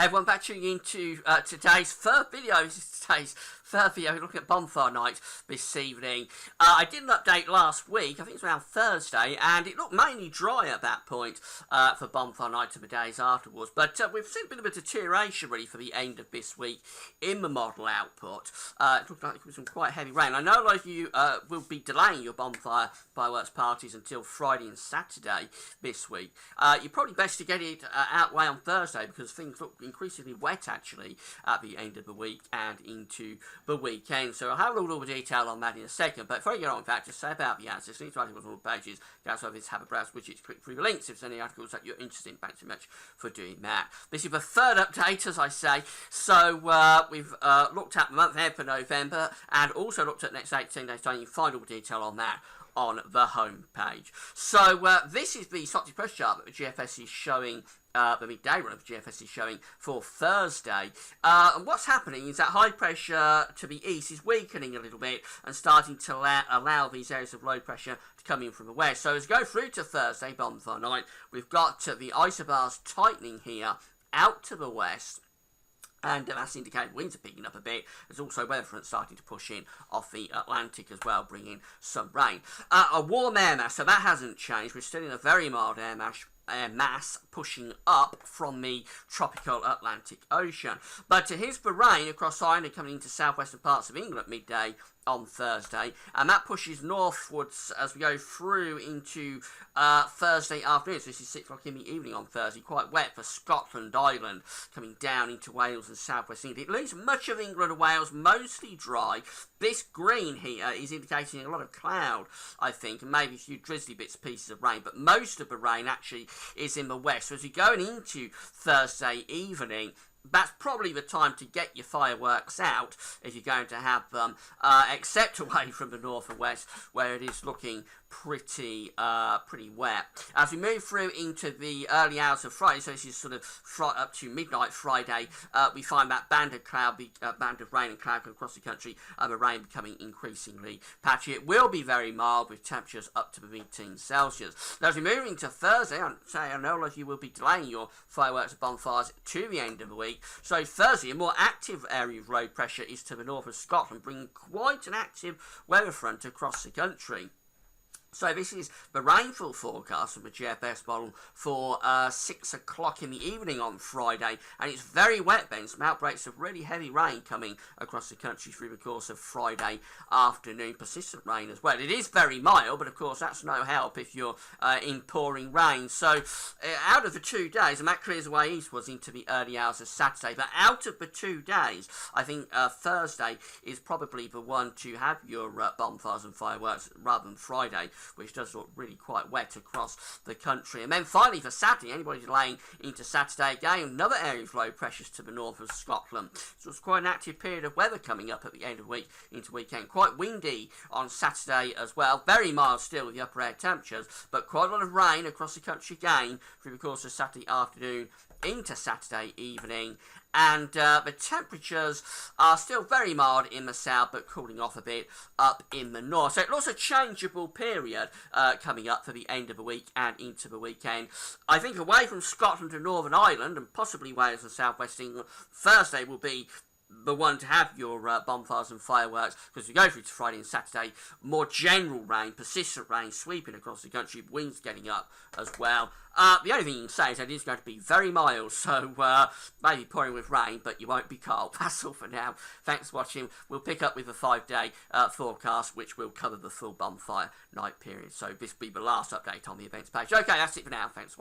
Hey everyone, back tuning into today's third video. This is today's third video. We're looking at Bonfire Night this evening. I did an update last week, I think it's around Thursday, and it looked mainly dry at that point for Bonfire Night and the days afterwards. But we've seen a bit of a deterioration really for the end of this week in the model output. It looked like it was some quite heavy rain. I know a lot of you will be delaying your bonfire fireworks parties until Friday and Saturday this week. You're probably best to get it out way on Thursday because things look increasingly wet actually at the end of the week and into the weekend. So I'll have a little detail on that in a second. But before I get on with that, just say about the answers. These articles on all pages. Guys, over this have a browse widgets, click through the links if there's any articles that you're interested in. Thanks so much for doing that. This is the third update, as I say. So we've looked at the month ahead for November and also looked at next 18 days time. You can find all the detail on that on the home page. So this is the Scottish press chart that the GFS is showing, the midday run of the GFS is showing for Thursday. And what's happening is that high pressure to the east is weakening a little bit and starting to allow these areas of low pressure to come in from the west. So as we go through to Thursday, Bonfire Night, we've got the isobars tightening here out to the west. And that's indicating winds are picking up a bit. There's also weather front starting to push in off the Atlantic as well, bringing some rain. A warm air mass, so that hasn't changed. We're still in a very mild air mass pushing up from the tropical Atlantic Ocean. But here's the rain across Ireland coming into southwestern parts of England at midday on Thursday, and that pushes northwards as we go through into Thursday afternoon. So this is 6 o'clock in the evening on Thursday, quite wet for Scotland, Ireland, coming down into Wales and southwest England. It leaves much of England and Wales mostly dry. This green here is indicating a lot of cloud, I think, and maybe a few drizzly bits, pieces of rain, but most of the rain actually is in the west. So as you're going into Thursday evening, that's probably the time to get your fireworks out if you're going to have them, except away from the north and west where it is looking pretty wet. As we move through into the early hours of Friday, so this is sort of up to midnight Friday, we find that band of rain and cloud across the country, the rain becoming increasingly patchy. It will be very mild with temperatures up to the mid-teens Celsius. Now as we move into Thursday, I know a lot of you will be delaying your fireworks and bonfires to the end of the week. So Thursday, a more active area of low pressure is to the north of Scotland, bringing quite an active weather front across the country. So this is the rainfall forecast from the GFS model for 6 o'clock in the evening on Friday, and it's very wet then. Some outbreaks of really heavy rain coming across the country through the course of Friday afternoon. Persistent rain as well. It is very mild, but of course that's no help if you're in pouring rain. So out of the 2 days, and that clears away eastwards into the early hours of Saturday, but out of the 2 days, I think Thursday is probably the one to have your bonfires and fireworks rather than Friday, which does look really quite wet across the country. And then finally for Saturday, anybody delaying into Saturday, again, another area of low pressures to the north of Scotland. So it's quite an active period of weather coming up at the end of the week into weekend. Quite windy on Saturday as well. Very mild still with the upper air temperatures, but quite a lot of rain across the country again through the course of Saturday afternoon into Saturday evening. And the temperatures are still very mild in the south, but cooling off a bit up in the north. So it looks a changeable period coming up for the end of the week and into the weekend. I think away from Scotland and Northern Ireland, and possibly Wales and South West England, Thursday will be the one to have your bonfires and fireworks, because we go through to Friday and Saturday, more general rain, persistent rain sweeping across the country, winds getting up as well. The only thing you can say is that it is going to be very mild, so maybe pouring with rain, but you won't be cold. That's all for now. Thanks for watching. We'll pick up with the 5-day forecast, which will cover the full bonfire night period. So this will be the last update on the events page. Okay, that's it for now. Thanks for watching.